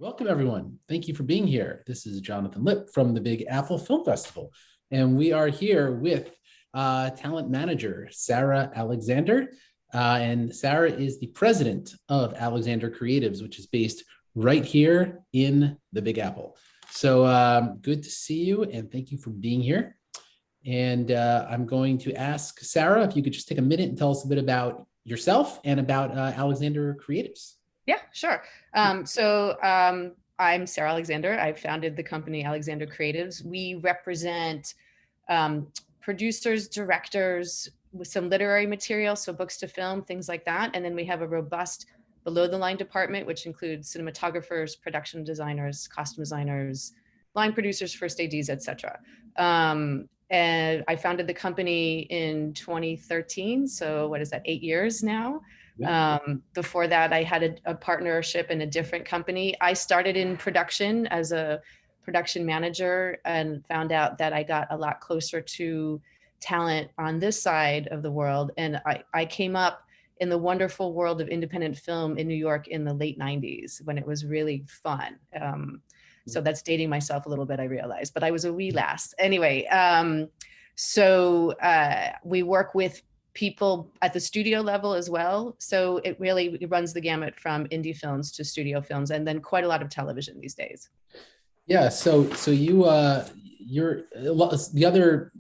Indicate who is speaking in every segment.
Speaker 1: Welcome, everyone. Thank you for being here. This is Jonathan Lipp from the Big Apple Film Festival, and we are here with talent manager Sara Alexander. And Sara is the president of Alexander Creatives, which is based right here in the Big Apple. So good to see you, and thank you for being here. And I'm going to ask Sara if you could just take a minute and tell us a bit about yourself and about Alexander Creatives.
Speaker 2: Yeah, sure. I'm Sara Alexander. I founded the company Alexander Creatives. We represent producers, directors with some literary material, so books to film, things like that. And then we have a robust below the line department, which includes cinematographers, production designers, costume designers, line producers, first ADs, etc. And I founded the company in 2013. So what is that, 8 years now? Before that, I had a partnership in a different company. I started in production as a production manager and found out that I got a lot closer to talent on this side of the world. And I came up in the wonderful world of independent film in New York in the late 90s when it was really fun. So that's dating myself a little bit, I realized, but I was a wee lass. Anyway, we work with people at the studio level as well. So it runs the gamut from indie films to studio films, and then quite a lot of television these days.
Speaker 1: Yeah, so you're the other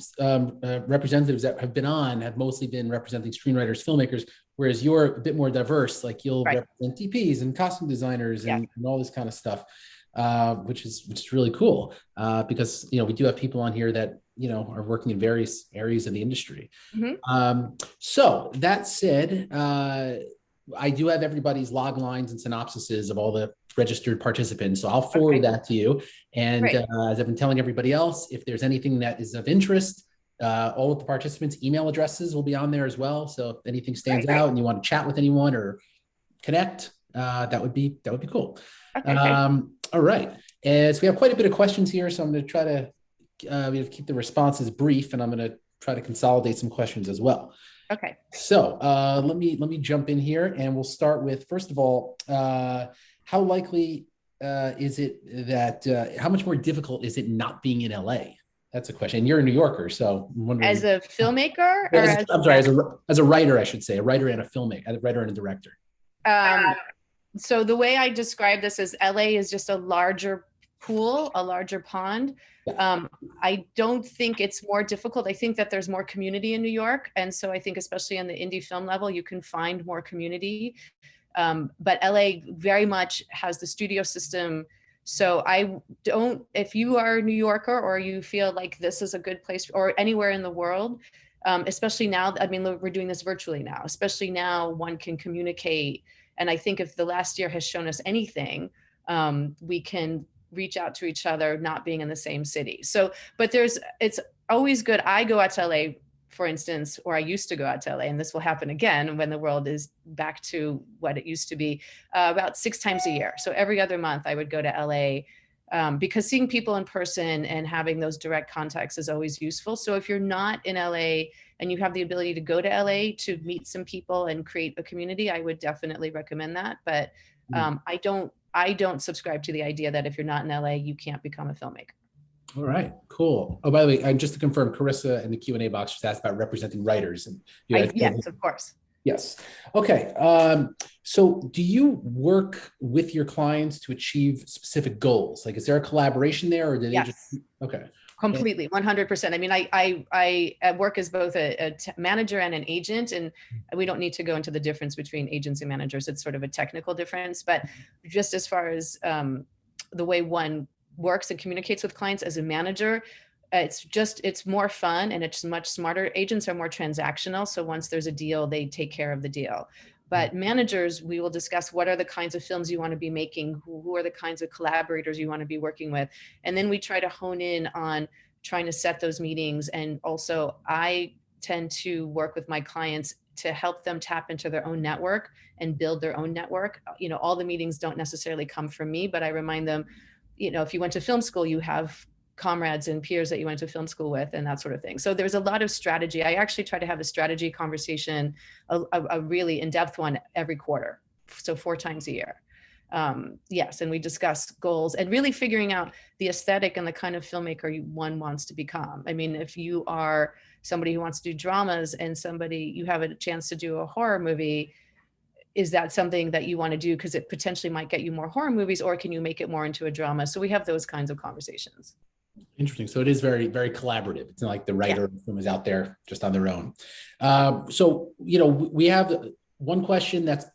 Speaker 1: representatives that have been on have mostly been representing screenwriters, filmmakers, whereas you're a bit more diverse. Like you'll represent DPs and costume designers and all this kind of stuff, which is really cool because we do have people on here that are working in various areas of the industry. Mm-hmm. So that said, I do have everybody's log lines and synopsises of all the registered participants. So I'll forward that to you. And as I've been telling everybody else, if there's anything that is of interest, all of the participants' email addresses will be on there as well. So if anything stands out and you want to chat with anyone or connect, that would be cool. Okay, all right. So we have quite a bit of questions here. So I'm going to try to keep the responses brief, and I'm going to try to consolidate some questions as well.
Speaker 2: Okay.
Speaker 1: So let me jump in here, and we'll start with, first of all, how likely is it that how much more difficult is it not being in LA? That's a question. And you're a New Yorker, so I'm wondering.
Speaker 2: As a filmmaker,
Speaker 1: as a writer, I should say, a writer and a filmmaker, a writer and a director.
Speaker 2: So the way I describe this is LA is just a larger pool, a larger pond. I don't think it's more difficult. I think that there's more community in New York. And so I think especially on the indie film level, you can find more community. But LA very much has the studio system. So if you are a New Yorker or you feel like this is a good place or anywhere in the world, especially now, I mean, we're doing this virtually now, especially now one can communicate. And I think if the last year has shown us anything, we can reach out to each other, not being in the same city. So, but it's always good. I go out to LA, for instance, or I used to go out to LA, and this will happen again when the world is back to what it used to be, about 6 times a year. So every other month I would go to LA because seeing people in person and having those direct contacts is always useful. So if you're not in LA and you have the ability to go to LA to meet some people and create a community, I would definitely recommend that. But I don't subscribe to the idea that if you're not in LA, you can't become a filmmaker.
Speaker 1: All right, cool. Oh, by the way, just to confirm, Carissa in the Q&A box just asked about representing writers. And
Speaker 2: yes, of course.
Speaker 1: Yes. Okay. So do you work with your clients to achieve specific goals? Like, is there a collaboration there, or did they just? Okay.
Speaker 2: Completely, 100%. I mean, I work as both a manager and an agent, and we don't need to go into the difference between agents and managers. It's sort of a technical difference, but just as far as the way one works and communicates with clients as a manager, it's more fun and it's much smarter. Agents are more transactional. So once there's a deal, they take care of the deal. But managers, we will discuss what are the kinds of films you want to be making, who are the kinds of collaborators you want to be working with. And then we try to hone in on trying to set those meetings. And also I tend to work with my clients to help them tap into their own network and build their own network. All the meetings don't necessarily come from me, but I remind them, if you went to film school, you have comrades and peers that you went to film school with and that sort of thing. So there's a lot of strategy. I actually try to have a strategy conversation, a really in-depth one every quarter. So 4 times a year. Yes, and we discuss goals and really figuring out the aesthetic and the kind of filmmaker one wants to become. I mean, if you are somebody who wants to do dramas and you have a chance to do a horror movie, is that something that you want to do because it potentially might get you more horror movies, or can you make it more into a drama? So we have those kinds of conversations.
Speaker 1: Interesting. So it is very, very collaborative. It's not like the writer of the film is out there just on their own. So, we have one question that's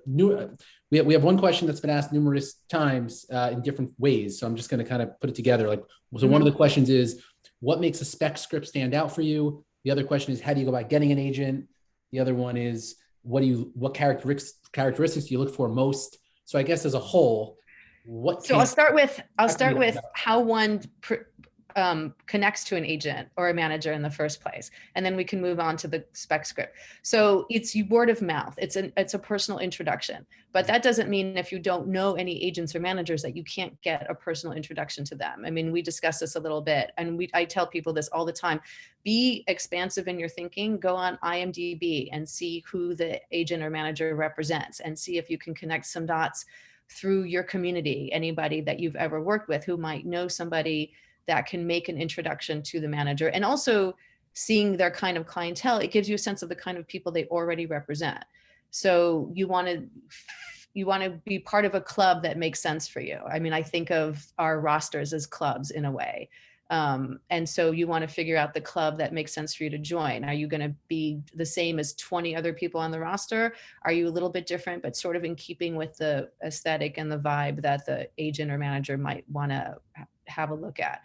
Speaker 1: new. We have one question that's been asked numerous times in different ways. So I'm just going to kind of put it together. One of the questions is, what makes a spec script stand out for you? The other question is, how do you go about getting an agent? The other one is, what characteristics do you look for most? So I guess as a whole,
Speaker 2: I'll start with how one connects to an agent or a manager in the first place, and then we can move on to the spec script. So it's word of mouth. It's a personal introduction, but that doesn't mean if you don't know any agents or managers that you can't get a personal introduction to them. I mean, we discuss this a little bit, and I tell people this all the time. Be expansive in your thinking. Go on IMDb and see who the agent or manager represents, and see if you can connect some dots through your community, anybody that you've ever worked with who might know somebody that can make an introduction to the manager. And also seeing their kind of clientele, it gives you a sense of the kind of people they already represent. So you want to be part of a club that makes sense for you. I mean, I think of our rosters as clubs in a way. And so you want to figure out the club that makes sense for you to join. Are you going to be the same as 20 other people on the roster? Are you a little bit different, but sort of in keeping with the aesthetic and the vibe that the agent or manager might want to have a look at?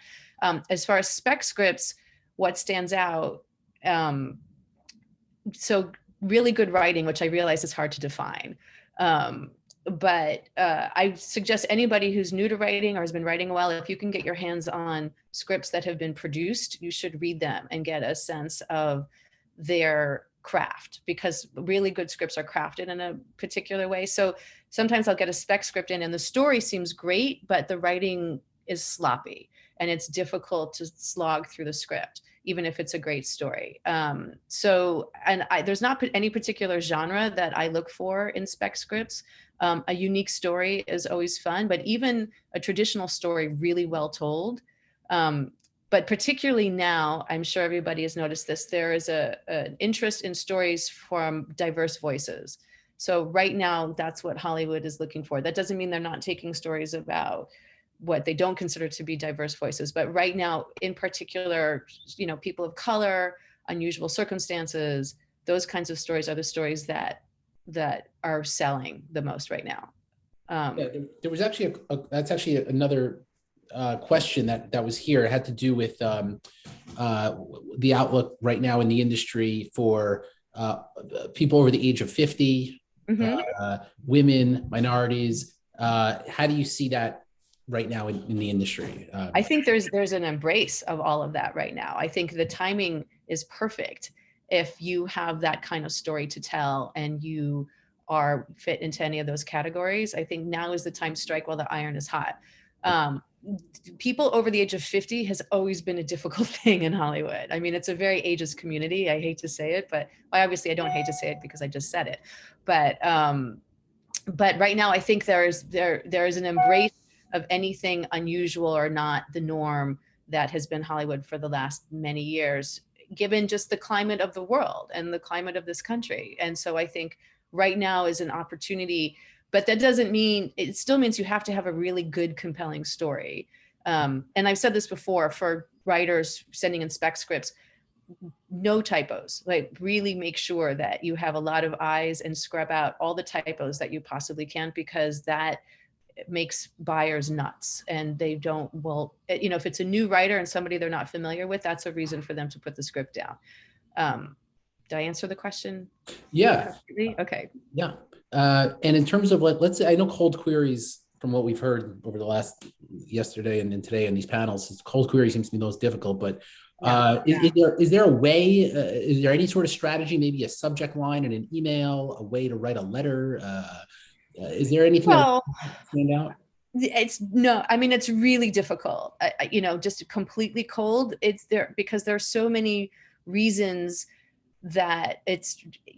Speaker 2: As far as spec scripts, what stands out? So really good writing, which I realize is hard to define. But I suggest anybody who's new to writing or has been writing a while, if you can get your hands on scripts that have been produced, you should read them and get a sense of their craft, because really good scripts are crafted in a particular way. So sometimes I'll get a spec script in and the story seems great, but the writing is sloppy and it's difficult to slog through the script, even if it's a great story. There's not any particular genre that I look for in spec scripts. A unique story is always fun, but even a traditional story really well told. But particularly now, I'm sure everybody has noticed this, there is an interest in stories from diverse voices. So right now, that's what Hollywood is looking for. That doesn't mean they're not taking stories about what they don't consider to be diverse voices. But right now, in particular, people of color, unusual circumstances, those kinds of stories are the stories that are selling the most right now.
Speaker 1: There was actually that's actually another question that was here. It had to do with the outlook right now in the industry for people over the age of 50, women, minorities. How do you see that right now in the industry?
Speaker 2: I think there's an embrace of all of that right now. I think the timing is perfect if you have that kind of story to tell and you are fit into any of those categories. I think now is the time to strike while the iron is hot. People over the age of 50 has always been a difficult thing in Hollywood. I mean, it's a very ageist community. I hate to say it, but obviously I don't hate to say it because I just said it. But right now I think there is an embrace of anything unusual or not the norm that has been Hollywood for the last many years, given just the climate of the world and the climate of this country. And so I think right now is an opportunity, but that doesn't mean, it still means you have to have a really good, compelling story. And I've said this before, for writers sending in spec scripts, no typos, like really make sure that you have a lot of eyes and scrub out all the typos that you possibly can, because that makes buyers nuts and they don't, if it's a new writer and somebody they're not familiar with, that's a reason for them to put the script down. Did I answer the question?
Speaker 1: Yeah.
Speaker 2: Okay.
Speaker 1: Yeah. And in terms of let's say, I know cold queries, from what we've heard over the last yesterday and then today in these panels, cold query seems to be the most difficult, but is there a way, is there any sort of strategy, maybe a subject line in an email, a way to write a letter? Is there anything that stand out?
Speaker 2: It's really difficult. Just completely cold. It's there because there are so many reasons that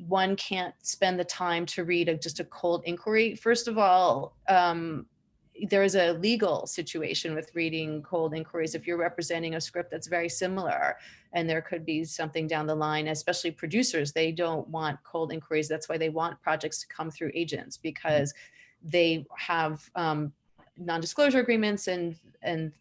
Speaker 2: one can't spend the time to read just a cold inquiry. First of all, there is a legal situation with reading cold inquiries. If you're representing a script that's very similar, and there could be something down the line, especially producers, they don't want cold inquiries. That's why they want projects to come through agents, because they have non-disclosure agreements and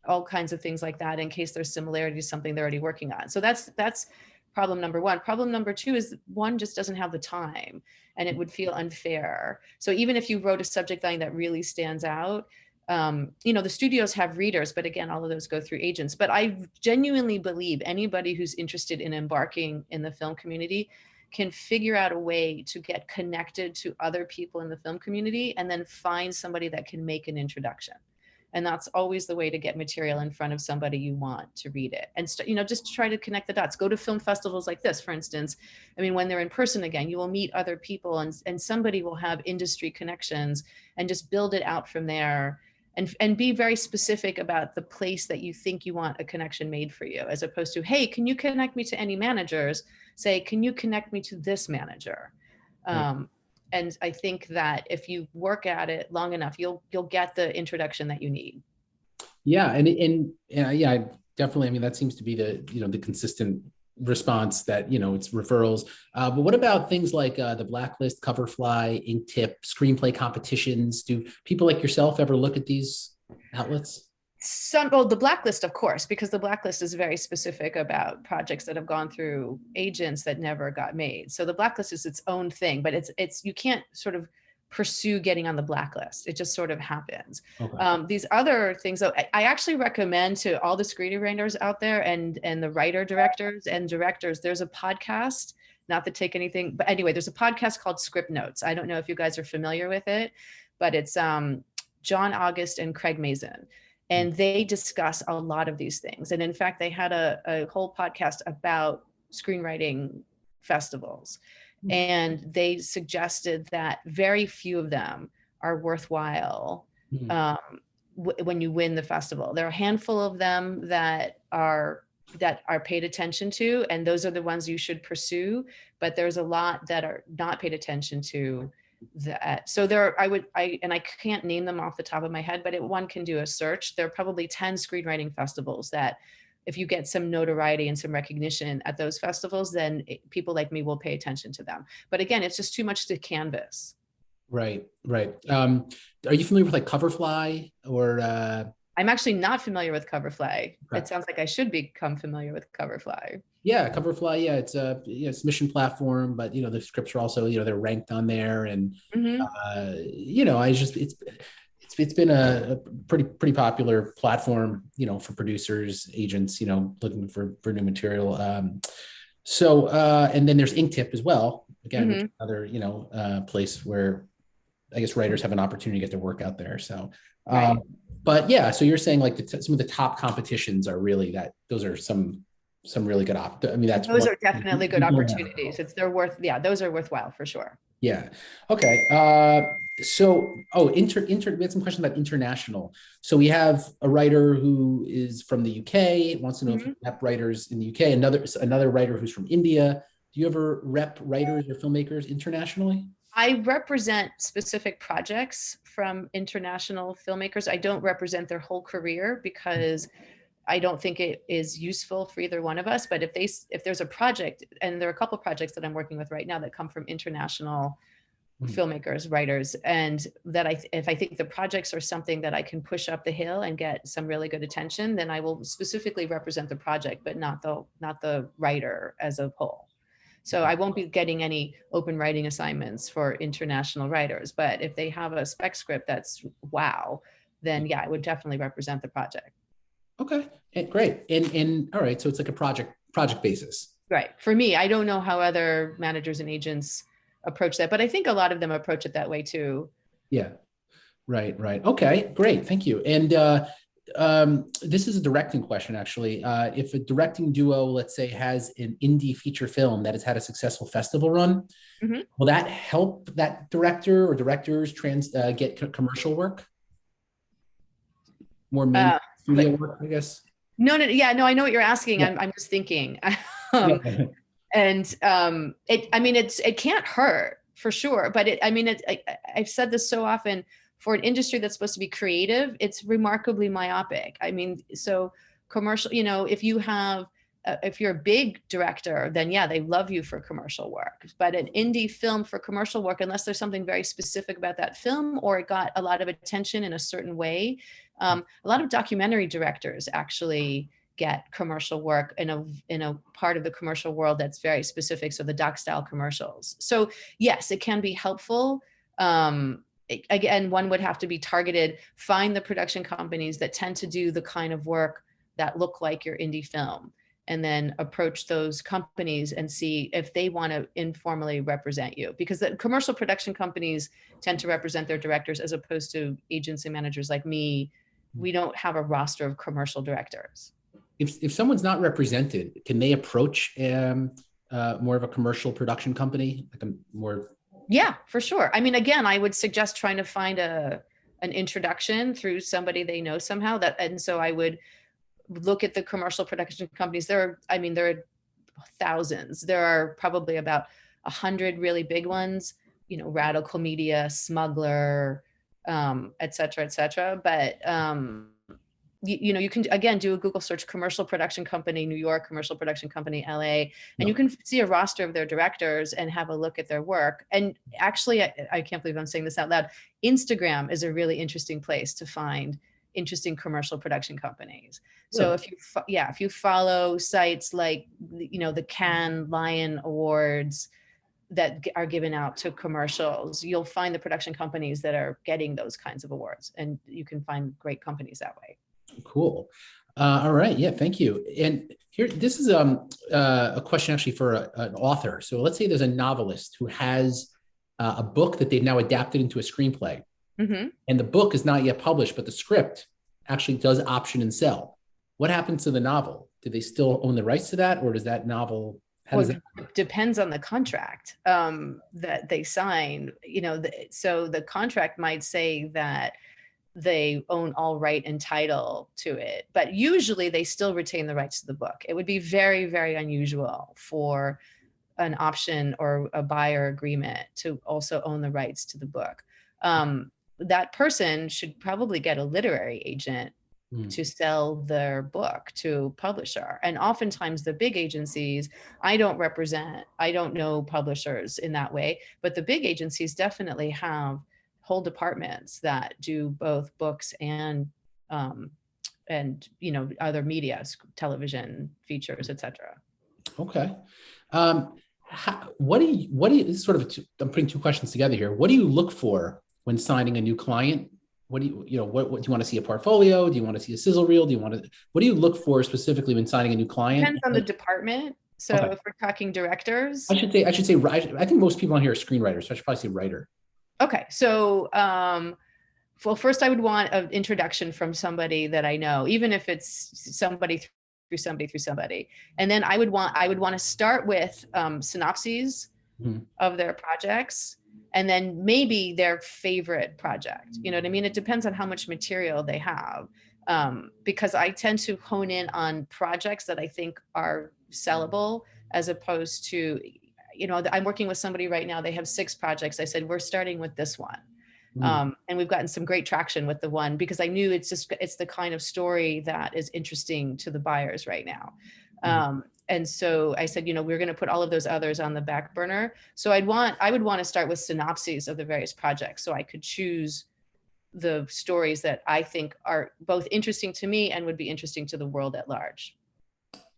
Speaker 2: all kinds of things like that in case there's similarity to something they're already working on. So that's problem number one. Problem number two is one just doesn't have the time, and it would feel unfair. So even if you wrote a subject line that really stands out, the studios have readers, but again, all of those go through agents. But I genuinely believe anybody who's interested in embarking in the film community can figure out a way to get connected to other people in the film community and then find somebody that can make an introduction. And that's always the way to get material in front of somebody you want to read it. And, just try to connect the dots. Go to film festivals like this, for instance. I mean, when they're in person again, you will meet other people and somebody will have industry connections, and just build it out from there. And be very specific about the place that you think you want a connection made for you, as opposed to, hey, can you connect me to any managers? Say, can you connect me to this manager?
Speaker 1: Right.
Speaker 2: And I think that if you work at it long enough, you'll get the introduction that you need.
Speaker 1: Yeah, and yeah, definitely. I mean, that seems to be the consistent response, that it's referrals. But what about things like the Blacklist, Coverfly, Inktip, screenplay competitions? Do people like yourself ever look at these outlets?
Speaker 2: The Blacklist, of course, because the Blacklist is very specific about projects that have gone through agents that never got made. So the Blacklist is its own thing, but it's you can't sort of pursue getting on the Blacklist. It just sort of happens.
Speaker 1: Okay.
Speaker 2: These other things, though, I actually recommend to all the screenwriters out there and the writer directors and directors, there's a podcast, not to take anything, but anyway, there's a podcast called Script Notes. I don't know if you guys are familiar with it, but it's John August and Craig Mazin. And they discuss a lot of these things. And in fact, they had a whole podcast about screenwriting festivals. And they suggested that very few of them are worthwhile when you win the festival. There are a handful of them that are paid attention to, and those are the ones you should pursue. But there's a lot that are not paid attention to. So I can't name them off the top of my head, but one can do a search. There are probably 10 screenwriting festivals that if you get some notoriety and some recognition at those festivals, then people like me will pay attention to them. But again, it's just too much to canvas.
Speaker 1: Right. Are you familiar with like Coverfly or?
Speaker 2: I'm actually not familiar with Coverfly.
Speaker 1: Okay.
Speaker 2: It sounds like I should become familiar with Coverfly.
Speaker 1: Yeah, Coverfly. Yeah, it's a submission platform, but the scripts are also they're ranked on there, and it's been a pretty popular platform for producers, agents looking for new material. And then there's Inktip as well. Again, which is another place where I guess writers have an opportunity to get their work out there. So.
Speaker 2: Right.
Speaker 1: But yeah, so you're saying like some of the top competitions are really those are some really good I mean,
Speaker 2: those are definitely good opportunities. Those are worthwhile for sure.
Speaker 1: Yeah. Okay. We had some questions about international. So we have a writer who is from the UK, wants to know if you rep writers in the UK, another writer who's from India. Do you ever rep writers or filmmakers internationally?
Speaker 2: I represent specific projects from international filmmakers. I don't represent their whole career because I don't think it is useful for either one of us. But if there's a project, and there are a couple of projects that I'm working with right now that come from international filmmakers, writers, and that if I think the projects are something that I can push up the hill and get some really good attention, then I will specifically represent the project, but not the writer as a whole. So I won't be getting any open writing assignments for international writers, but if they have a spec script that's wow, then yeah, I would definitely represent the project.
Speaker 1: Okay, great. And all right, so it's like a project basis.
Speaker 2: Right. For me, I don't know how other managers and agents approach that, but I think a lot of them approach it that way too.
Speaker 1: Yeah. Right. Okay, great. Thank you. And this is a directing question, actually. If a directing duo, let's say, has an indie feature film that has had a successful festival run, will that help that director or directors get commercial work? More main studio work, I guess?
Speaker 2: No, I know what you're asking. Yeah. I'm just thinking. And it can't hurt for sure, but I've said this so often, for an industry that's supposed to be creative, it's remarkably myopic. I mean, so commercial, if you're a big director, then yeah, they love you for commercial work. But an indie film for commercial work, unless there's something very specific about that film or it got a lot of attention in a certain way, a lot of documentary directors actually get commercial work in a part of the commercial world that's very specific. So the doc style commercials. So yes, it can be helpful. Again, one would have to be targeted, find the production companies that tend to do the kind of work that look like your indie film, and then approach those companies and see if they want to informally represent you, because the commercial production companies tend to represent their directors as opposed to agents and managers like me. We don't have a roster of commercial directors.
Speaker 1: If someone's not represented, can they approach more of a commercial production company, like a more?
Speaker 2: Yeah, for sure. I mean, again, I would suggest trying to find an introduction through somebody they know somehow. And so I would look at the commercial production companies. There are thousands. There are probably about 100 really big ones, Radical Media, Smuggler, et cetera. But you can again do a Google search, commercial production company New York, commercial production company LA, and you can see a roster of their directors and have a look at their work. And actually, I can't believe I'm saying this out loud, Instagram is a really interesting place to find interesting commercial production companies. So if you follow sites like the Cannes Lion Awards that are given out to commercials, you'll find the production companies that are getting those kinds of awards, and you can find great companies that way.
Speaker 1: Cool. All right. Yeah. Thank you. And here, this is a question actually for an author. So let's say there's a novelist who has a book that they've now adapted into a screenplay, and the book is not yet published, but the script actually does option and sell. What happens to the novel? Do they still own the rights to that, or does that novel?
Speaker 2: It depends on the contract that they sign. So the contract might say that they own all right and title to it, but usually they still retain the rights to the book. It would be very, very unusual for an option or a buyer agreement to also own the rights to the book. That person should probably get a literary agent to sell their book to a publisher. And oftentimes the big agencies, I don't know publishers in that way, but the big agencies definitely have whole departments that do both books and other media, television, features, etc.
Speaker 1: Okay. What do you sort of, I'm putting two questions together here. What do you look for when signing a new client? What do you want to see? A portfolio? Do you want to see a sizzle reel? What do you look for specifically when signing a new client?
Speaker 2: Depends on the department. So if we're talking directors,
Speaker 1: I should say, I think most people on here are screenwriters, so I should probably say writer.
Speaker 2: Okay. So, well, first I would want an introduction from somebody that I know, even if it's somebody through somebody. And then I would want to start with synopses of their projects, and then maybe their favorite project. You know what I mean? It depends on how much material they have, because I tend to hone in on projects that I think are sellable, as opposed to, I'm working with somebody right now. They have 6 projects. I said, we're starting with this one. And we've gotten some great traction with the one, because I knew it's the kind of story that is interesting to the buyers right now. And so I said, we're going to put all of those others on the back burner. So I would want to start with synopses of the various projects, so I could choose the stories that I think are both interesting to me and would be interesting to the world at large.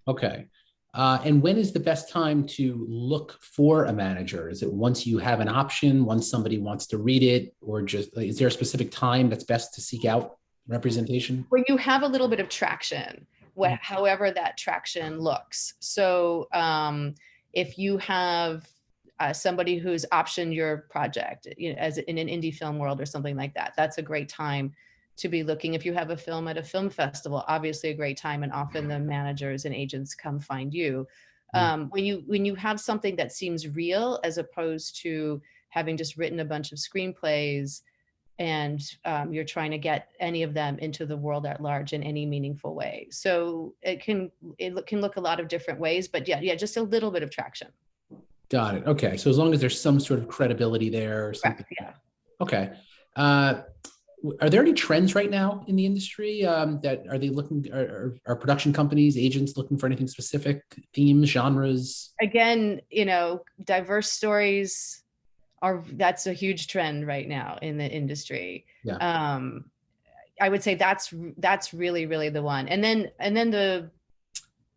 Speaker 1: Okay. And when is the best time to look for a manager? Is it once you have an option, once somebody wants to read it, or just, is there a specific time that's best to seek out representation?
Speaker 2: When you have a little bit of traction, however that traction looks. So if you have somebody who's optioned your project, as in an indie film world or something like that, that's a great time to be looking. If you have a film at a film festival, obviously a great time, and often the managers and agents come find you. When you have something that seems real, as opposed to having just written a bunch of screenplays, you're trying to get any of them into the world at large in any meaningful way. So it can look a lot of different ways, but yeah, just a little bit of traction.
Speaker 1: Got it. Okay. So as long as there's some sort of credibility there or something.
Speaker 2: Correct, yeah.
Speaker 1: Okay. Are there any trends right now in the industry that are they looking, are production companies, agents looking for anything specific, themes, genres?
Speaker 2: Again, diverse stories that's a huge trend right now in the industry.
Speaker 1: Yeah.
Speaker 2: I would say that's really, really the one. And then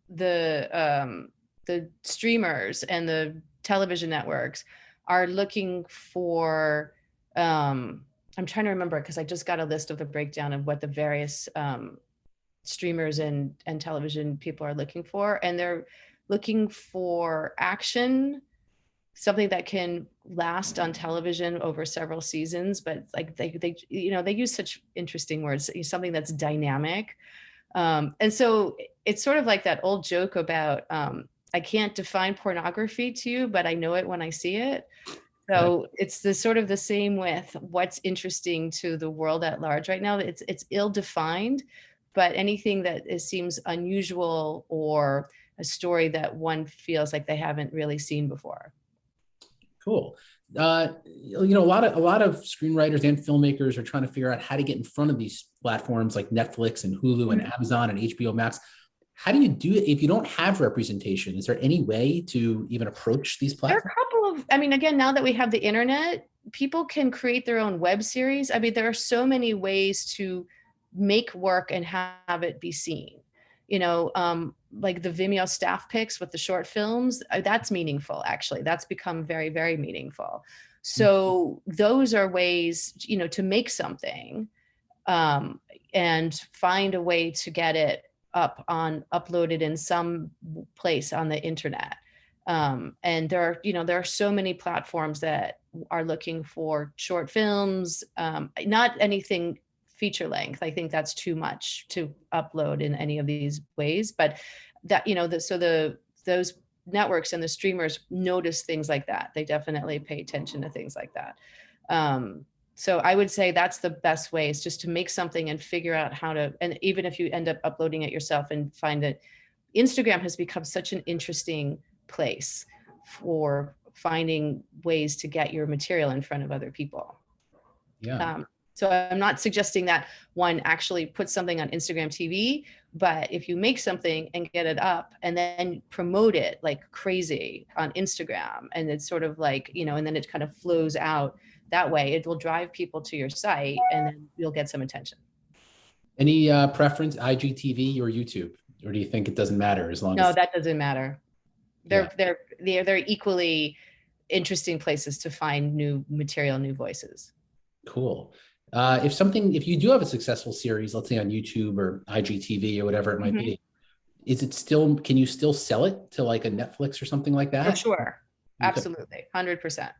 Speaker 2: the streamers and the television networks are looking for, I'm trying to remember because I just got a list of the breakdown of what the various streamers and television people are looking for. And they're looking for action, something that can last on television over several seasons, but like they use such interesting words, something that's dynamic. And so it's sort of like that old joke about, I can't define pornography to you, but I know it when I see it. So it's the sort of the same with what's interesting to the world at large right now. It's ill-defined, but anything that seems unusual or a story that one feels like they haven't really seen before.
Speaker 1: Cool. A lot of screenwriters and filmmakers are trying to figure out how to get in front of these platforms like Netflix and Hulu and Amazon and HBO Max. How do you do it if you don't have representation? Is there any way to even approach these platforms?
Speaker 2: There are a couple of, again, now that we have the internet, people can create their own web series. There are so many ways to make work and have it be seen. Like the Vimeo staff picks with the short films, that's meaningful, actually. That's become very, very meaningful. So those are ways, to make something and find a way to get it uploaded in some place on the internet. And there are so many platforms that are looking for short films, not anything feature length. I think that's too much to upload in any of these ways, but that, those networks and the streamers notice things like that. They definitely pay attention to things like that. So I would say that's the best way, is just to make something and figure out how to, and even if you end up uploading it yourself and find that Instagram has become such an interesting place for finding ways to get your material in front of other people.
Speaker 1: Yeah.
Speaker 2: So I'm not suggesting that one actually put something on Instagram TV, but if you make something and get it up and then promote it like crazy on Instagram, and it's sort of like, and then it kind of flows out that way, it will drive people to your site and then you'll get some attention.
Speaker 1: Any preference, IGTV or YouTube? Or do you think it doesn't matter as long as?
Speaker 2: No, that doesn't matter. They're equally interesting places to find new material, new voices.
Speaker 1: Cool. If you do have a successful series, let's say on YouTube or IGTV or whatever it might be, can you still sell it to like a Netflix or something like that?
Speaker 2: For sure. Absolutely. 100%.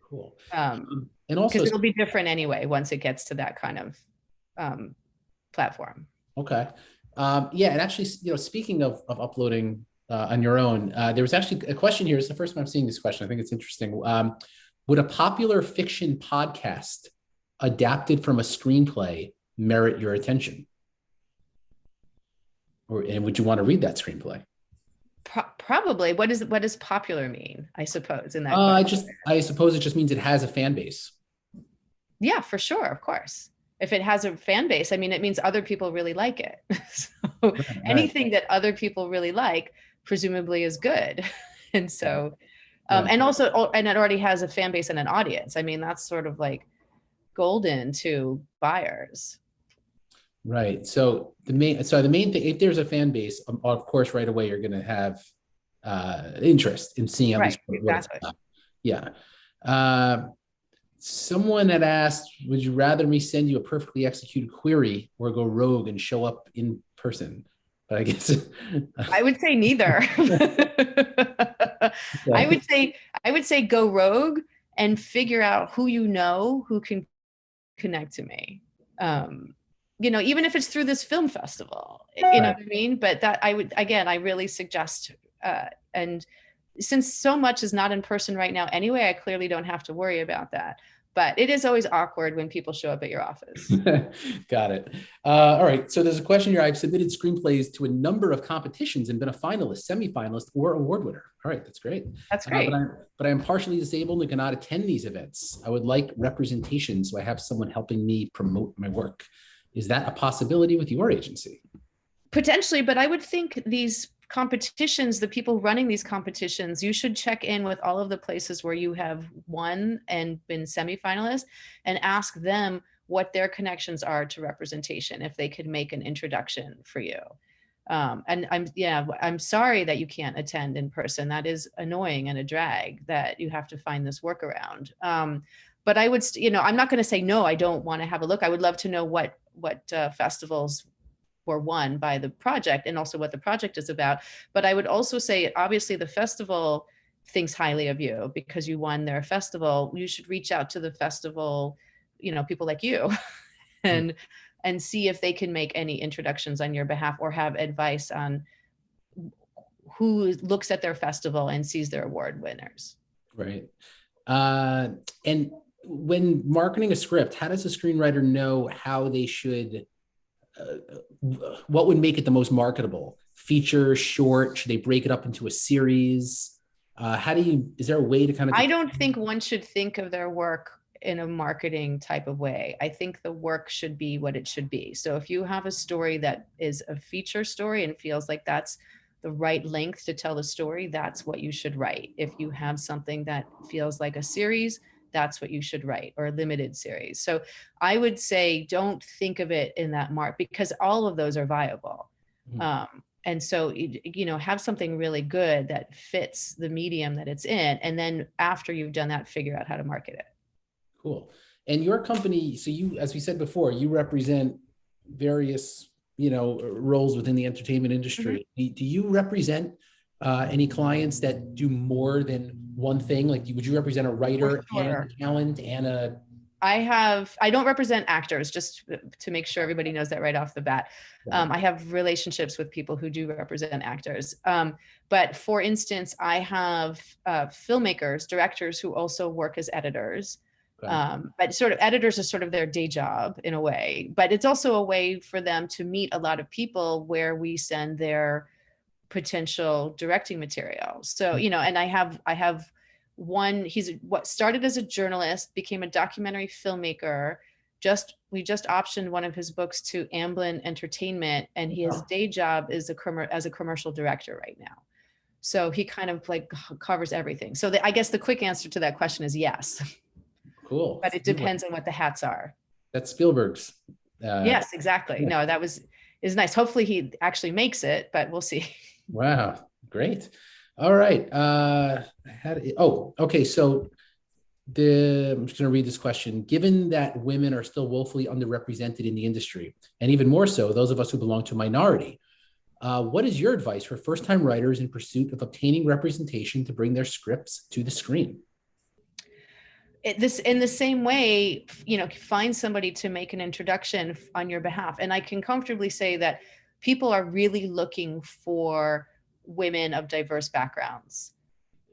Speaker 1: Cool.
Speaker 2: And also, because it'll be different anyway once it gets to that kind of platform. Okay.
Speaker 1: Yeah, and actually, speaking of uploading on your own, there was actually a question here. It's the first time I'm seeing this question. I think it's interesting. Would a popular fiction podcast adapted from a screenplay merit your attention? And would you want to read that screenplay?
Speaker 2: Probably. What does popular mean, I suppose, in that
Speaker 1: I suppose it just means it has a fan base.
Speaker 2: Yeah, for sure, of course. If it has a fan base, it means other people really like it. So anything that other people really like, presumably is good. And so, and it already has a fan base and an audience. That's sort of like golden to buyers.
Speaker 1: Right. So the main thing, if there's a fan base, of course, right away you're going to have interest in seeing.
Speaker 2: Right. Exactly.
Speaker 1: Yeah. Someone had asked, would you rather me send you a perfectly executed query or go rogue and show up in person? But I guess
Speaker 2: I would say neither. I would say go rogue and figure out who can connect to me. Even if it's through this film festival, you know what I mean? But that I really suggest, and since so much is not in person right now anyway, I clearly don't have to worry about that. but it is always awkward when people show up at your office.
Speaker 1: Got it. All right. So there's a question here. I've submitted screenplays to a number of competitions and been a finalist, semifinalist, or award winner. All right. That's great.
Speaker 2: That's great.
Speaker 1: But I am partially disabled and cannot attend these events. I would like representation, so I have someone helping me promote my work. Is that a possibility with your agency?
Speaker 2: Potentially, but I would think these competitions, the people running these competitions, you should check in with all of the places where you have won and been semifinalists and ask them what their connections are to representation, if they could make an introduction for you. And I'm sorry that you can't attend in person. That is annoying and a drag that you have to find this workaround. But I would, I'm not going to say, no, I don't want to have a look. I would love to know what festivals were won by the project and also what the project is about. But I would also say, obviously the festival thinks highly of you because you won their festival. You should reach out to the festival, people like you and see if they can make any introductions on your behalf or have advice on who looks at their festival and sees their award winners.
Speaker 1: Right. And when marketing a script, how does a screenwriter know how they should what would make it the most marketable? Feature, short? Should they break it up into a series? Is there a way to kind of?
Speaker 2: I don't think one should think of their work in a marketing type of way. I think the work should be what it should be. So if you have a story that is a feature story and feels like that's the right length to tell the story, that's what you should write. If you have something that feels like a series, that's what you should write, or a limited series. So I would say, don't think of it in that mark, because all of those are viable. And so, have something really good that fits the medium that it's in. And then after you've done that, figure out how to market it.
Speaker 1: Cool. And your company, so you, as we said before, you represent various, roles within the entertainment industry. Mm-hmm. Do you represent any clients that do more than one thing? Like, would you represent a writer and a talent and a...
Speaker 2: I don't represent actors, just to make sure everybody knows that right off the bat. I have relationships with people who do represent actors. But for instance, I have filmmakers, directors who also work as editors. But sort of editors are sort of their day job in a way, but it's also a way for them to meet a lot of people where we send their potential directing material. So, and I have one, what started as a journalist, became a documentary filmmaker. We just optioned one of his books to Amblin Entertainment, and his day job is as a commercial director right now. So he kind of like covers everything. So I guess the quick answer to that question is yes.
Speaker 1: Cool.
Speaker 2: But it depends on what the hats are.
Speaker 1: That's Spielberg's.
Speaker 2: Yes, exactly. Yeah. No, that is nice. Hopefully he actually makes it, but we'll see.
Speaker 1: Wow. Great. All right. Okay. So I'm just going to read this question. Given that women are still woefully underrepresented in the industry, and even more so, those of us who belong to a minority, what is your advice for first-time writers in pursuit of obtaining representation to bring their scripts to the screen?
Speaker 2: In the same way, find somebody to make an introduction on your behalf. And I can comfortably say that people are really looking for women of diverse backgrounds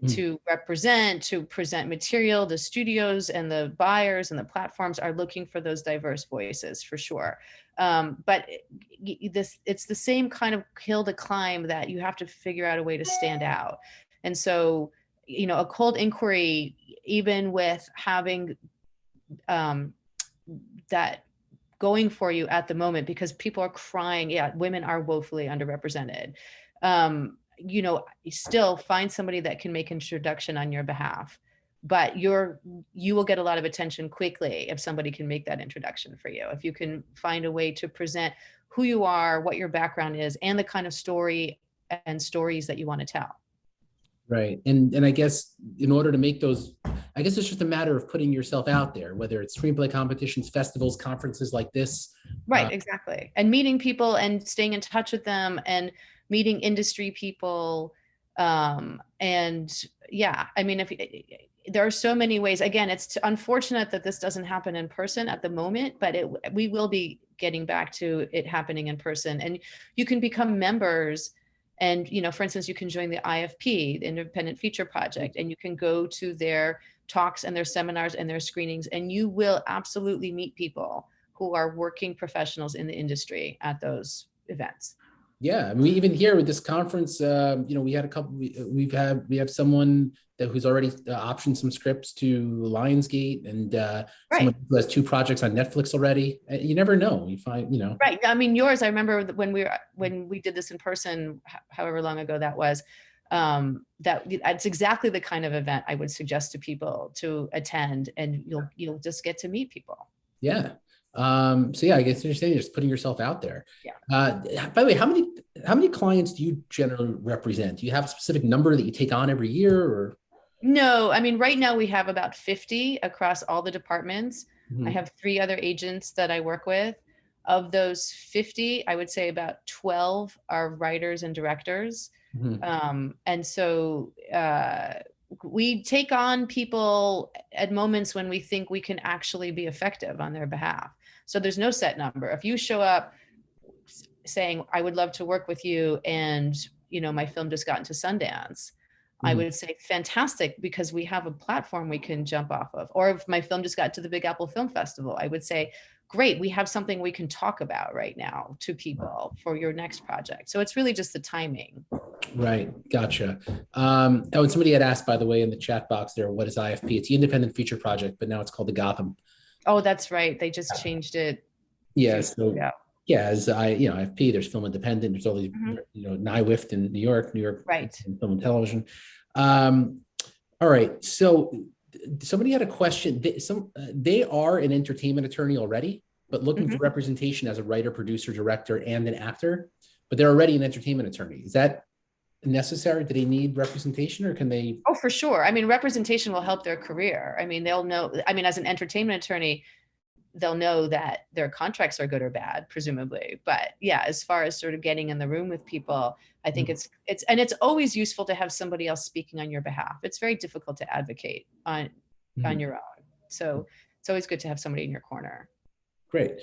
Speaker 2: to present material. The studios and the buyers and the platforms are looking for those diverse voices for sure. But it's the same kind of hill to climb, that you have to figure out a way to stand out. And so, a cold inquiry, even with having that going for you at the moment, because people are crying, women are woefully underrepresented. Still find somebody that can make introduction on your behalf, but you will get a lot of attention quickly if somebody can make that introduction for you. If you can find a way to present who you are, what your background is, and the kind of story and stories that you want to tell.
Speaker 1: Right. And I guess in order to make those, I guess it's just a matter of putting yourself out there, whether it's screenplay competitions, festivals, conferences like this.
Speaker 2: Right, exactly. And meeting people and staying in touch with them and meeting industry people. There are so many ways. Again, it's unfortunate that this doesn't happen in person at the moment, but we will be getting back to it happening in person. And you can become members. And, for instance, you can join the IFP, the Independent Feature Project, and you can go to their talks and their seminars and their screenings, and you will absolutely meet people who are working professionals in the industry at those events.
Speaker 1: Yeah, I mean, even here with this conference, we had a couple. We have someone who's already optioned some scripts to Lionsgate, and someone who has 2 projects on Netflix already. You never know. You find,
Speaker 2: Right. I mean, yours. I remember when we did this in person, however long ago that was. That's exactly the kind of event I would suggest to people to attend, and you'll just get to meet people.
Speaker 1: Yeah. So yeah, I guess you're saying just putting yourself out there.
Speaker 2: Yeah.
Speaker 1: By the way, how many clients do you generally represent? Do you have a specific number that you take on every year, or?
Speaker 2: No, I mean, right now we have about 50 across all the departments.
Speaker 1: Mm-hmm.
Speaker 2: I have 3 other agents that I work with. Of those 50, I would say about 12 are writers and directors.
Speaker 1: Mm-hmm.
Speaker 2: And so we take on people at moments when we think we can actually be effective on their behalf. So there's no set number. If you show up saying, I would love to work with you, and my film just got into Sundance, I would say, fantastic, because we have a platform we can jump off of. Or if my film just got to the Big Apple Film Festival, I would say, great, we have something we can talk about right now to people for your next project. So it's really just the timing.
Speaker 1: Right. Gotcha. And somebody had asked, by the way, in the chat box there, what is IFP? It's the Independent Feature Project, but now it's called the Gotham.
Speaker 2: Oh, that's right. They just changed it.
Speaker 1: Yeah. So yeah, as IFP, there's Film Independent, there's all these, NIWIFT in New York,
Speaker 2: right,
Speaker 1: and Film and Television. All right. So somebody had a question. They are an entertainment attorney already, but looking for representation as a writer, producer, director, and an actor, but they're already an entertainment attorney. Is that necessary? Do they need representation, or can they?
Speaker 2: Oh, for sure. I mean, representation will help their career. I mean, they'll know, as an entertainment attorney, they'll know that their contracts are good or bad, presumably. But yeah, as far as sort of getting in the room with people, I think it's always useful to have somebody else speaking on your behalf. It's very difficult to advocate on your own. So it's always good to have somebody in your corner.
Speaker 1: Great.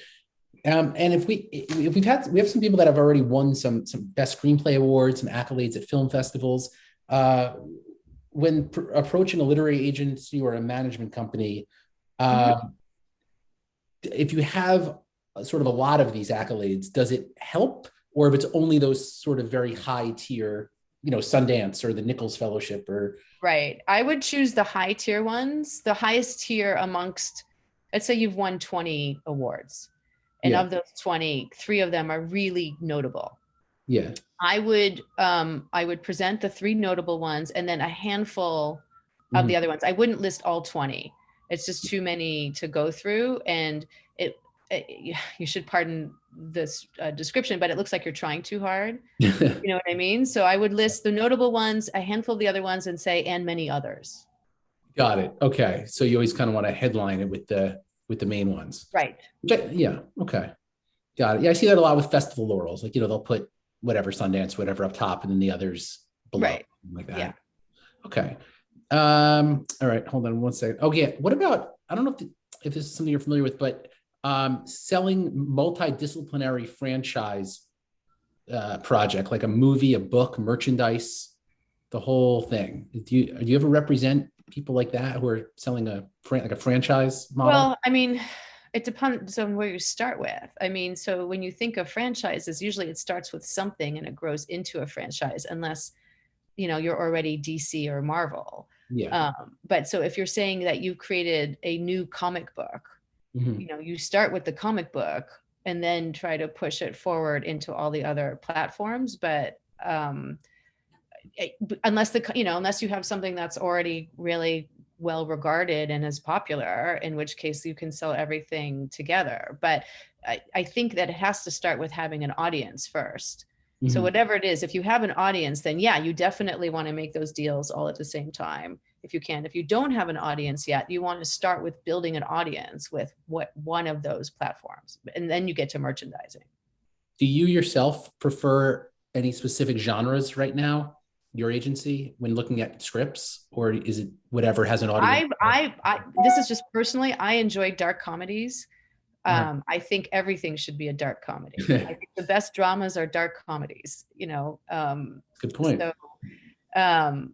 Speaker 1: And we have some people that have already won some best screenplay awards, some accolades at film festivals. When approaching a literary agency or a management company, if you have sort of a lot of these accolades, does it help? Or if it's only those sort of very high tier, Sundance or the Nichols Fellowship or?
Speaker 2: Right. I would choose the high tier ones, the highest tier amongst, let's say you've won 20 awards. And of those 20, 3 of them are really notable.
Speaker 1: Yeah.
Speaker 2: I would present the 3 notable ones, and then a handful of the other ones. I wouldn't list all 20. It's just too many to go through, and you should pardon this description, but it looks like you're trying too hard. You know what I mean? So I would list the notable ones, a handful of the other ones, and say, and many others.
Speaker 1: Got it. Okay. So you always kind of want to headline it with the main ones.
Speaker 2: Right.
Speaker 1: Yeah. Okay. Got it. Yeah. I see that a lot with festival laurels. Like, they'll put whatever Sundance, whatever up top, and then the others below.
Speaker 2: Right.
Speaker 1: Like that.
Speaker 2: Yeah.
Speaker 1: Okay. All right. Hold on one second. Oh yeah. What about, I don't know if this is something you're familiar with, but selling multi-disciplinary franchise project, like a movie, a book, merchandise, the whole thing. Do you ever represent people like that who are selling a franchise model?
Speaker 2: Well, I mean, it depends on where you start with. So when you think of franchises, usually it starts with something and it grows into a franchise, unless you're already DC or Marvel.
Speaker 1: Yeah.
Speaker 2: But so if you're saying that you created a new comic book, you start with the comic book and then try to push it forward into all the other platforms. But unless you have something that's already really well regarded and is popular, in which case you can sell everything together. But I think that it has to start with having an audience first. So whatever it is, if you have an audience, then yeah, you definitely want to make those deals all at the same time if you can. If you don't have an audience yet, you want to start with building an audience with one of those platforms, and then you get to merchandising.
Speaker 1: Do you yourself prefer any specific genres right now, your agency, when looking at scripts, or is it whatever has an audience?
Speaker 2: This is just personally, I enjoy dark comedies. I think everything should be a dark comedy. I think the best dramas are dark comedies,
Speaker 1: Good point.
Speaker 2: So,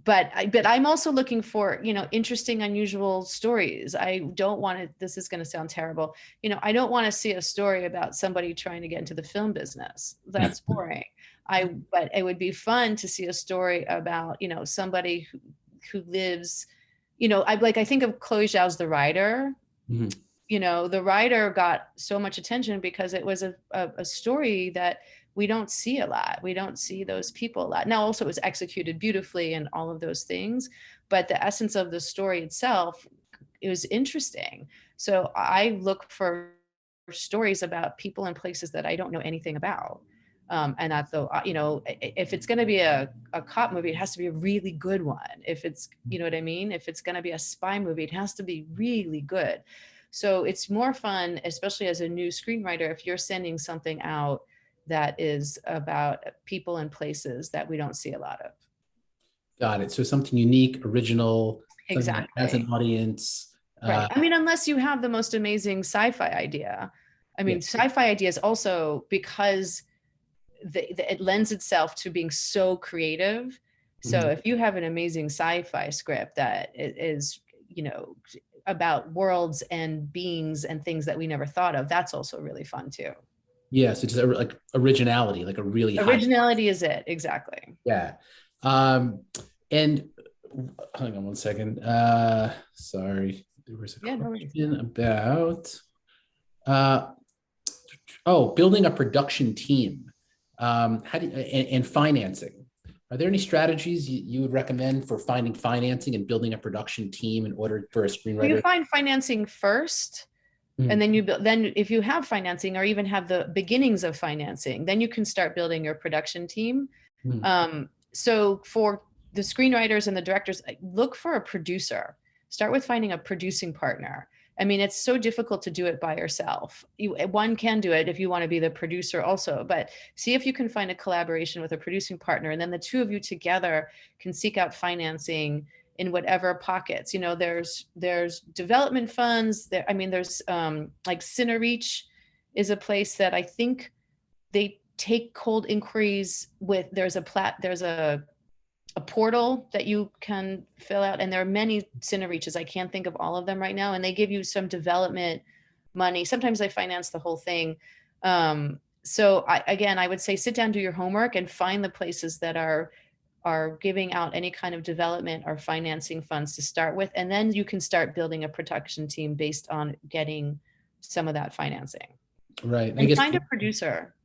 Speaker 2: but I'm also looking for, interesting, unusual stories. I don't want to, this is going to sound terrible. I don't want to see a story about somebody trying to get into the film business. That's boring. But it would be fun to see a story about, somebody who lives, I think of Chloe Zhao's The Rider.
Speaker 1: Mm-hmm.
Speaker 2: The Rider got so much attention because it was a story that we don't see a lot. We don't see those people a lot. Now, also it was executed beautifully and all of those things, but the essence of the story itself, it was interesting. So I look for stories about people and places that I don't know anything about. And I thought, if it's going to be a cop movie, it has to be a really good one. If it's, you know what I mean? If it's going to be a spy movie, it has to be really good. So it's more fun, especially as a new screenwriter, if you're sending something out that is about people and places that we don't see a lot of.
Speaker 1: Got it. So something unique, original,
Speaker 2: exactly,
Speaker 1: as an audience.
Speaker 2: Right. Unless you have the most amazing sci-fi idea. Sci-fi ideas also, because it lends itself to being so creative. So if you have an amazing sci-fi script that is, about worlds and beings and things that we never thought of, that's also really fun too.
Speaker 1: Yeah, so just like originality, like a really
Speaker 2: originality is it, exactly.
Speaker 1: Yeah. And hang on one second. Sorry, there was a question about building a production team. How do you, and financing. Are there any strategies you would recommend for finding financing and building a production team in order for a screenwriter?
Speaker 2: You find financing first. And then then if you have financing or even have the beginnings of financing, then you can start building your production team. So for the screenwriters and the directors, look for a producer. Start with finding a producing partner. It's so difficult to do it by yourself. One can do it if you want to be the producer also, but see if you can find a collaboration with a producing partner, and then the two of you together can seek out financing in whatever pockets. There's development funds there. There's like CineReach is a place that I think they take cold inquiries with. There's a portal that you can fill out, and there are many CineReaches. I can't think of all of them right now, and they give you some development money. Sometimes they finance the whole thing. So I would say sit down, do your homework, and find the places that are giving out any kind of development or financing funds to start with. And then you can start building a production team based on getting some of that financing.
Speaker 1: Right.
Speaker 2: And find a producer.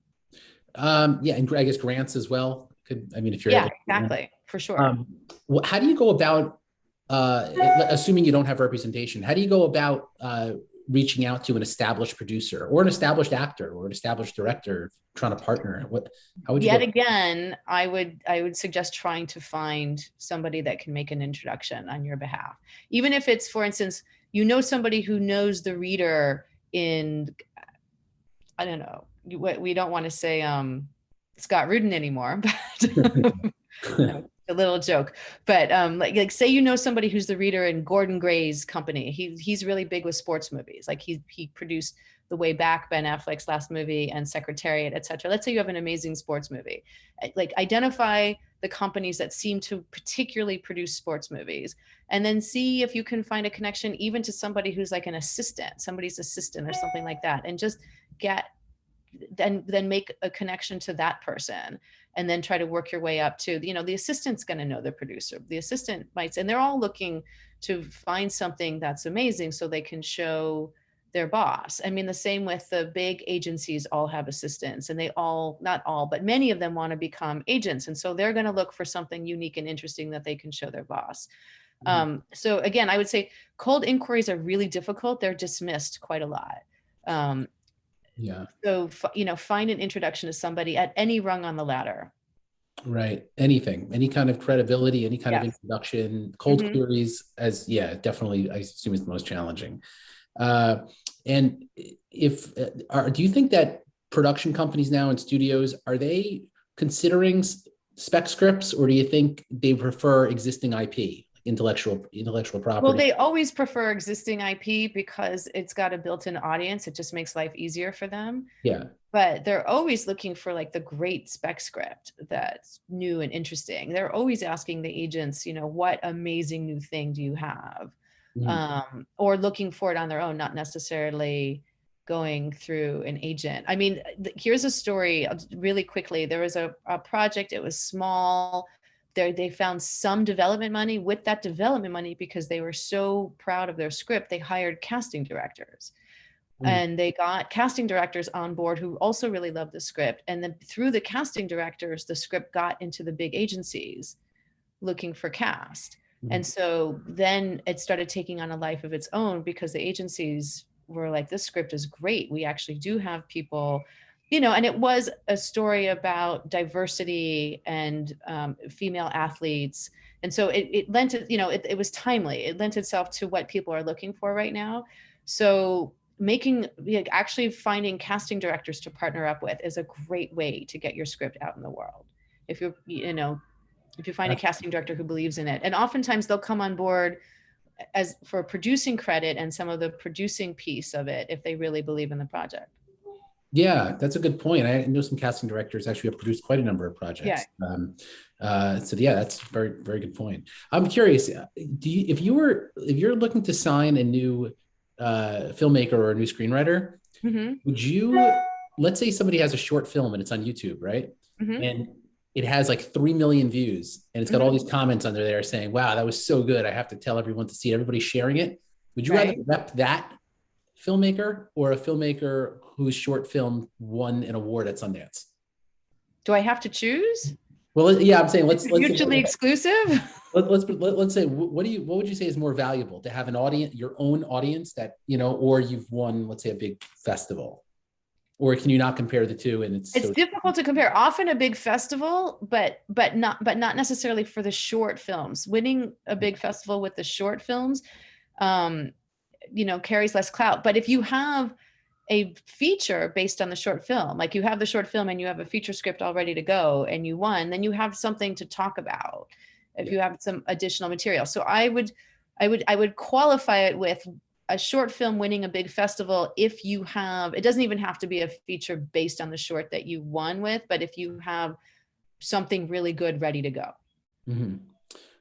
Speaker 1: Yeah. And I guess grants as well. If you're
Speaker 2: able to, exactly. For sure.
Speaker 1: How do you go about, assuming you don't have representation, how do you go about reaching out to an established producer or an established actor or an established director trying to partner? How would you
Speaker 2: again, I would suggest trying to find somebody that can make an introduction on your behalf. Even if it's, for instance, somebody who knows the reader in, I don't know, we don't want to say Scott Rudin anymore, but a little joke, but like say somebody who's the reader in Gordon Gray's company. He's really big with sports movies. Like he produced The Way Back, Ben Affleck's last movie, and Secretariat, etc. Let's say you have an amazing sports movie. Like identify the companies that seem to particularly produce sports movies, and then see if you can find a connection even to somebody who's like somebody's assistant or something like that, and just then make a connection to that person, and then try to work your way up to, the assistant's going to know the producer. The assistant might, and they're all looking to find something that's amazing so they can show their boss. The same with the big agencies, all have assistants, and they all, not all, but many of them want to become agents. And so they're going to look for something unique and interesting that they can show their boss. So again, I would say cold inquiries are really difficult. They're dismissed quite a lot.
Speaker 1: Yeah.
Speaker 2: So, find an introduction to somebody at any rung on the ladder.
Speaker 1: Right. Anything, any kind of credibility, any kind of introduction, cold queries definitely, I assume, is the most challenging. And do you think that production companies now and studios, are they considering spec scripts, or do you think they prefer existing IP? intellectual property.
Speaker 2: Well, they always prefer existing IP because it's got a built-in audience. It just makes life easier for them.
Speaker 1: Yeah.
Speaker 2: But they're always looking for like the great spec script that's new and interesting. They're always asking the agents, you know, what amazing new thing do you have? Or looking for it on their own, not necessarily going through an agent. I mean, here's a story really quickly. There was a project, it was small. They found some development money. With that development money, because they were so proud of their script, they hired casting directors. And they got casting directors on board who also really loved the script. And then through the casting directors, the script got into the big agencies looking for cast. And so then it started taking on a life of its own because the agencies were like, this script is great. We actually do have people, you know, and it was a story about diversity and female athletes. And so it lent it, you know, it was timely. It lent itself to what people are looking for right now. So actually finding casting directors to partner up with is a great way to get your script out in the world. If you're, you know, if you find a casting director who believes in it, and oftentimes they'll come on board as for producing credit and some of the producing piece of it if they really believe in the project.
Speaker 1: Yeah, that's a good point. I know some casting directors actually have produced quite a number of projects. Yeah. So yeah, that's a very, very good point. I'm curious, if you're looking to sign a new filmmaker or a new screenwriter, would you, let's say somebody has a short film and it's on YouTube, right? And it has like 3 million views and it's got all these comments under there saying, wow, that was so good. I have to tell everyone to see it. Everybody's sharing it. Would you rather rep that filmmaker or a filmmaker whose short film won an award at Sundance?
Speaker 2: Do I have to choose?
Speaker 1: Well, yeah, I'm saying let's
Speaker 2: mutually exclusive.
Speaker 1: Let's say what would you say is more valuable, to have an audience, your own audience that, you know, or you've won, let's say, a big festival, or can you not compare the two? And it's
Speaker 2: difficult to compare. Often a big festival, but not necessarily for the short films. Winning a big festival with the short films, you know, carries less clout. But if you have a feature based on the short film, like you have the short film and you have a feature script all ready to go and you won, then you have something to talk about if you have some additional material. So I would qualify it with a short film winning a big festival if you have, it doesn't even have to be a feature based on the short that you won with, but if you have something really good ready to go.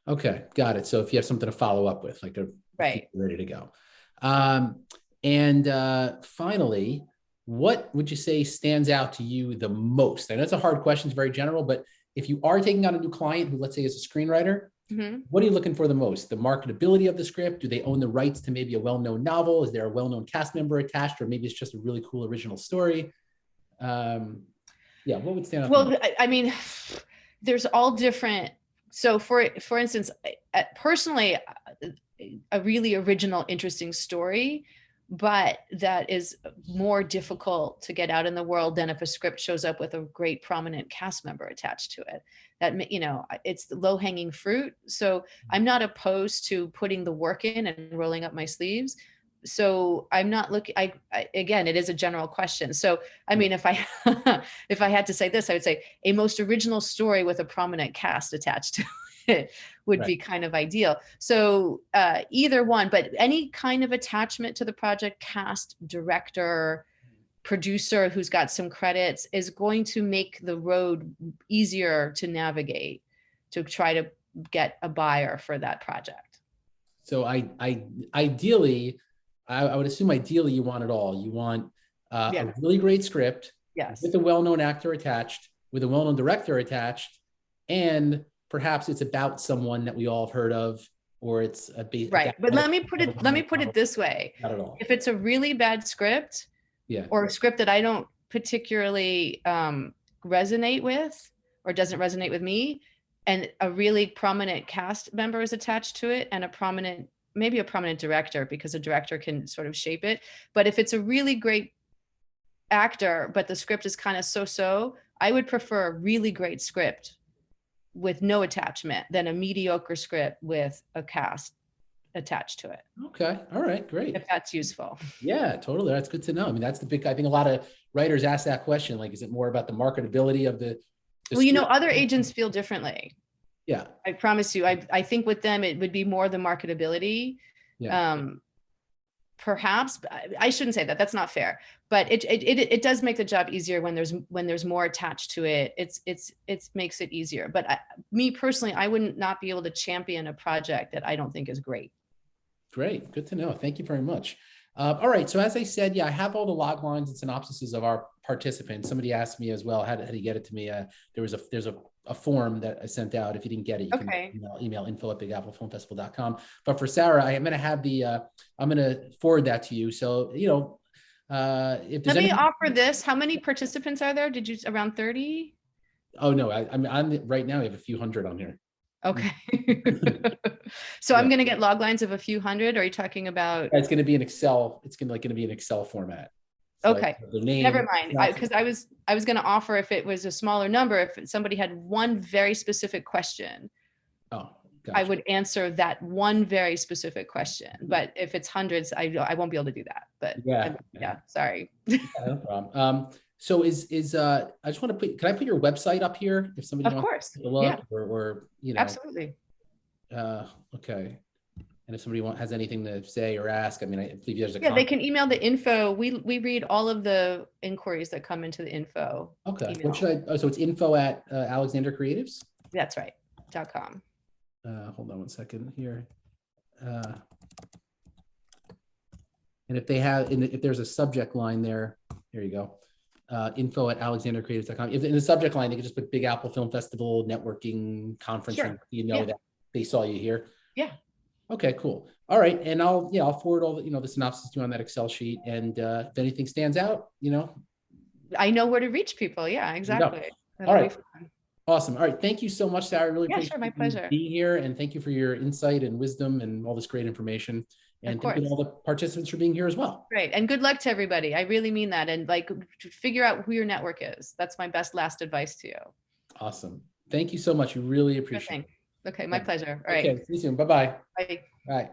Speaker 1: Okay, got it. So if you have something to follow up with, like a ready to go. And finally, what would you say stands out to you the most? I know it's a hard question, it's very general, but if you are taking on a new client who, let's say, is a screenwriter, what are you looking for the most? The marketability of the script? Do they own the rights to maybe a well-known novel? Is there a well-known cast member attached, or maybe it's just a really cool original story? Yeah, what would stand out?
Speaker 2: Well, I mean, there's all different. So for instance, personally, a really original, interesting story, but that is more difficult to get out in the world than if a script shows up with a great prominent cast member attached to it. That, you know, it's the low-hanging fruit. So I'm not opposed to putting the work in and rolling up my sleeves. So I'm not looking, again, it is a general question. So, I mean, if I if I had to say this, I would say a most original story with a prominent cast attached to it would be kind of ideal. So either one, but any kind of attachment to the project, cast, director, producer who's got some credits, is going to make the road easier to navigate to try to get a buyer for that project.
Speaker 1: So ideally, I would assume ideally you want it all. You want a really great script, with a well-known actor attached, with a well-known director attached, and perhaps it's about someone that we all have heard of, or it's a
Speaker 2: but let me put it this way.
Speaker 1: Not at all.
Speaker 2: If it's a really bad script, or a script that I don't particularly resonate with, or doesn't resonate with me, and a really prominent cast member is attached to it, and maybe a prominent director, because a director can sort of shape it. But if it's a really great actor, but the script is kind of so-so, I would prefer a really great script with no attachment than a mediocre script with a cast attached to it.
Speaker 1: Okay. All right. Great.
Speaker 2: If that's useful.
Speaker 1: Yeah, totally. That's good to know. I mean, that's the big, I think a lot of writers ask that question. Like, is it more about the marketability of the
Speaker 2: well, you know, other agents feel differently.
Speaker 1: Yeah.
Speaker 2: I promise you, I think with them, it would be more the marketability.
Speaker 1: Yeah.
Speaker 2: Perhaps I shouldn't say that. That's not fair. But it does make the job easier when there's more attached to it. It makes it easier. But me personally, I wouldn't not be able to champion a project that I don't think is great.
Speaker 1: Great. Good to know. Thank you very much. All right. So as I said, yeah, I have all the log lines and synopsises of our participants. Somebody asked me as well, how to get it to me. There's a form that I sent out. If you didn't get it, you can email info@bigappleFilmFestival.com. But for Sara, I'm going to have I'm going to forward that to you. So, you know, if there's
Speaker 2: Let me offer this. How many participants are there? Did you around 30?
Speaker 1: Oh no, I'm right now. I have a few hundred on here.
Speaker 2: Okay. So I'm going to get log lines of a few hundred. Or are you talking about?
Speaker 1: It's going to be an Excel. It's going to be an Excel format. So
Speaker 2: okay. Never mind. Because I was going to offer, if it was a smaller number, if somebody had one very specific question,
Speaker 1: gotcha.
Speaker 2: I would answer that one very specific question. But if it's hundreds, I won't be able to do that. But yeah, sorry.
Speaker 1: No problem. So I just want to can I put your website up here if somebody wants to look or you know.
Speaker 2: Absolutely.
Speaker 1: Okay. And if somebody has anything to say or ask, I mean, I believe there's a
Speaker 2: they can email the info. We read all of the inquiries that come into the info.
Speaker 1: Okay.
Speaker 2: Email.
Speaker 1: What should so it's info@Alexander Creatives?
Speaker 2: That's right. .com.
Speaker 1: Hold on one second here. And if they have, if there's a subject line there, here you go. Info@AlexanderCreatives.com. If in the subject line, they can just put Big Apple Film Festival networking conference.
Speaker 2: Sure.
Speaker 1: That they saw you here.
Speaker 2: Yeah.
Speaker 1: Okay, cool. All right. And I'll forward all the, the synopsis to you on that Excel sheet. And if anything stands out,
Speaker 2: I know where to reach people. Yeah, exactly.
Speaker 1: All right. Awesome. All right. Thank you so much, Sara. I really appreciate
Speaker 2: my pleasure.
Speaker 1: being here. And thank you for your insight and wisdom and all this great information. And thank you to all the participants for being here as well.
Speaker 2: Great. And good luck to everybody. I really mean that. And figure out who your network is. That's my last advice to you.
Speaker 1: Awesome. Thank you so much. We really appreciate it.
Speaker 2: Okay. My pleasure. All right.
Speaker 1: Okay. See you soon. Bye-bye.
Speaker 2: Bye.
Speaker 1: Bye.